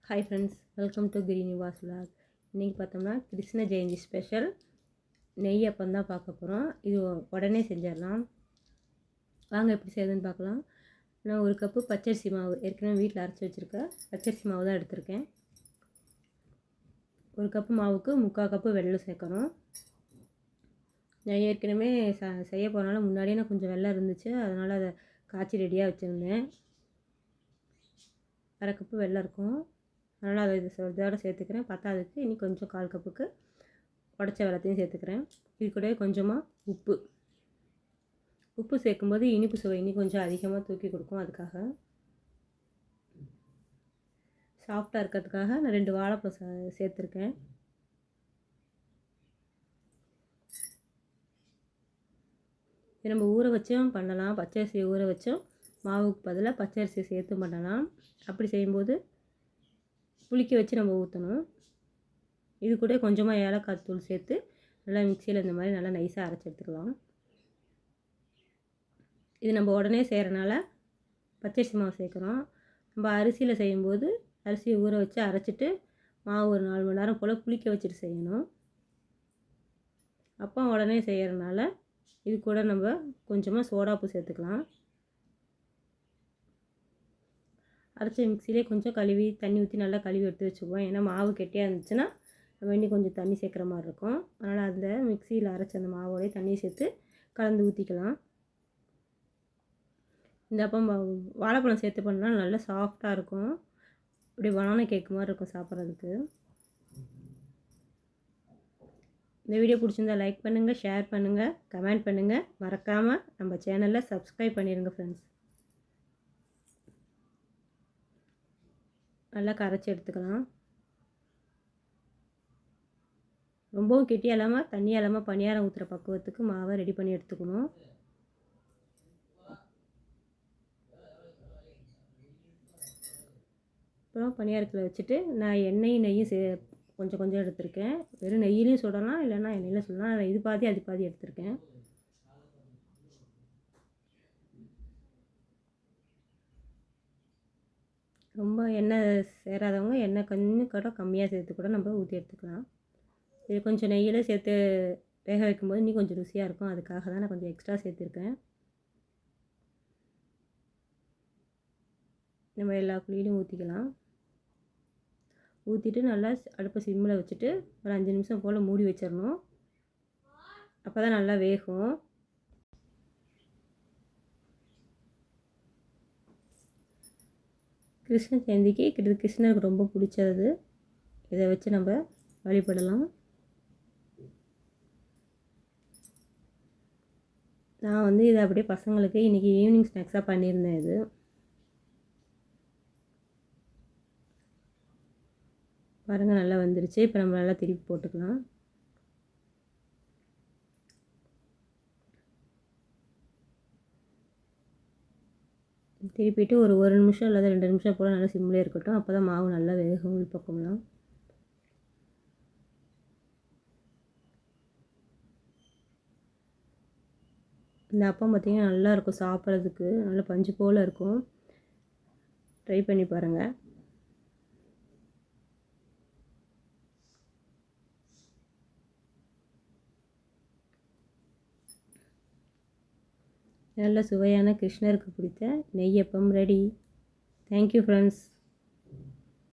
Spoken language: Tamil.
ஹாய் ஃப்ரெண்ட்ஸ், வெல்கம் டு கிரினிவாஸ் விலாக். இன்றைக்கி பார்த்தோம்னா கிருஷ்ண ஜெயந்தி ஸ்பெஷல் நெய் அப்பம் தான் பார்க்க போகிறோம். இது உடனே செஞ்சிடலாம். வாங்க எப்படி செய்யுதுன்னு பார்க்கலாம். நான் ஒரு கப்பு பச்சரிசி மாவு ஏற்கனவே வீட்டில் அரைச்சி வச்சுருக்கேன். பச்சரிசி மாவு தான் எடுத்திருக்கேன். ஒரு கப்பு மாவுக்கு 3/4 கப்பு வெல்லம் சேர்க்கணும். நான் ஏற்கனவே செய்ய போனால முன்னாடியே நான் கொஞ்சம் வெல்லம் இருந்துச்சு, அதனால் அதை காய்ச்சி ரெடியாக வச்சுருந்தேன். 1/2 கப்பு வெல்லம் இருக்கும், அதனால் அதை இதோட சேர்த்துக்கிறேன். பத்தாவதுக்கு இனி கொஞ்சம் 1/4 கப்புக்கு உடச்ச வெல்லத்தையும் சேர்த்துக்கிறேன். இது கூட கொஞ்சமாக உப்பு சேர்க்கும்போது இனிப்பு சுவை இன்னும் கொஞ்சம் அதிகமாக தூக்கி கொடுக்கும். அதுக்காக சாஃப்டாக இருக்கிறதுக்காக நான் 2 வாழைப்பழம் சேர்த்துருக்கேன். இது நம்ம ஊற வச்சும் பண்ணலாம். பச்சரிசியை ஊற வச்சும் மாவுக்கு பதிலாக பச்சரிசியை சேர்த்து பண்ணலாம். அப்படி செய்யும்போது புளிக்க வச்சு நம்ம ஊற்றணும். இது கூட கொஞ்சமாக ஏலக்காய் தூள் சேர்த்து நல்லா மிக்சியில் இந்த மாதிரி நல்லா நைஸாக அரைச்சி எடுத்துக்கலாம். இது நம்ம உடனே செய்கிறனால பச்சரிசி மாவு சேர்க்குறோம். நம்ம அரிசியில் செய்யும்போது அரிசியை ஊற வச்சு அரைச்சிட்டு மாவு ஒரு 4 மணி நேரம் போல் புளிக்க வச்சுட்டு செய்யணும். அப்போ உடனே செய்கிறனால இது கூட நம்ம கொஞ்சமாக சோடாப்பு சேர்த்துக்கலாம். அரைச்ச மிக்சிலே கொஞ்சம் கழுவி தண்ணி ஊற்றி நல்லா கழுவி எடுத்து வச்சுக்குவோம். ஏன்னா மாவு கெட்டியாக இருந்துச்சுன்னா நம்ம இன்னும் கொஞ்சம் தண்ணி சேர்க்குற மாதிரி இருக்கும். அதனால் அந்த மிக்சியில் அரைச்ச அந்த மாவோடய தண்ணி சேர்த்து கலந்து ஊற்றிக்கலாம். இந்த அப்பம் வாழைப்பழம் சேர்த்து பண்ணால் நல்லா சாஃப்டாக இருக்கும். இப்படி பனானா கேக் மாதிரி இருக்கும் சாப்பிட்றதுக்கு. இந்த வீடியோ பிடிச்சிருந்தா லைக் பண்ணுங்கள், ஷேர் பண்ணுங்கள், கமெண்ட் பண்ணுங்கள். மறக்காமல் நம்ம சேனலில் சப்ஸ்கிரைப் பண்ணிடுங்க ஃப்ரெண்ட்ஸ். நல்லா கரைச்சி எடுத்துக்கலாம். ரொம்பவும் கெட்டியாக இல்லாமல் தண்ணியாக இல்லாமல் பணியாரம் ஊற்றுற பக்குவத்துக்கு மாவை ரெடி பண்ணி எடுத்துக்கணும். அப்புறம் பணியாரத்தில் வச்சுட்டு நான் நெய்யும் கொஞ்சம் கொஞ்சம் எடுத்திருக்கேன். வெறும் நெய்யிலையும் சுடலாம், இல்லைன்னா எண்ணெயில் சுடலாம். நான் இது பாதி அது பாதி எடுத்திருக்கேன். ரொம்ப எண்ணெய் சேராதவங்க எண்ணெய் கொஞ்சம் கூட கம்மியாக சேர்த்து கூட நம்ம ஊற்றி எடுத்துக்கலாம். இது கொஞ்சம் நெய்யில் சேர்த்து வேக வைக்கும்போது இன்னும் கொஞ்சம் ருசியாக இருக்கும். அதுக்காக தான் நான் கொஞ்சம் எக்ஸ்ட்ரா சேர்த்துருக்கேன். நம்ம எல்லா குழியிலும் ஊற்றிக்கலாம். ஊற்றிட்டு நல்லா அடுப்பை சிம்மில் வச்சுட்டு ஒரு 5 நிமிஷம் போல் மூடி வச்சிடணும். அப்போ தான் நல்லா வேகும். கிருஷ்ண ஜெயந்திக்கு கிருஷ்ணருக்கு ரொம்ப பிடிச்சது. இதை வச்சு நம்ம வழிபடலாம். நான் இதை அப்படியே பசங்களுக்கு இன்றைக்கி ஈவினிங் ஸ்நாக்ஸாக பண்ணியிருந்தேன். இது பாருங்கள் நல்லா வந்துருச்சு. இப்போ நம்ம நல்லா திருப்பி போட்டுக்கலாம். திருப்பிட்டு ஒரு 1 நிமிஷம் இல்லை 2 நிமிஷம் போல் நல்லா சிம்மிலே இருக்கட்டும். அப்போ தான் மாவு நல்லா வேகும் உள்பக்கம்லாம். இந்த அப்பம் பார்த்திங்கன்னா நல்லாயிருக்கும் சாப்பிட்றதுக்கு. நல்லா பஞ்சு போல் இருக்கும். ட்ரை பண்ணி பாருங்கள். நல்ல சுவையான கிருஷ்ணருக்கு பிடித்த நெய்யப்பம் ரெடி. Thank you friends.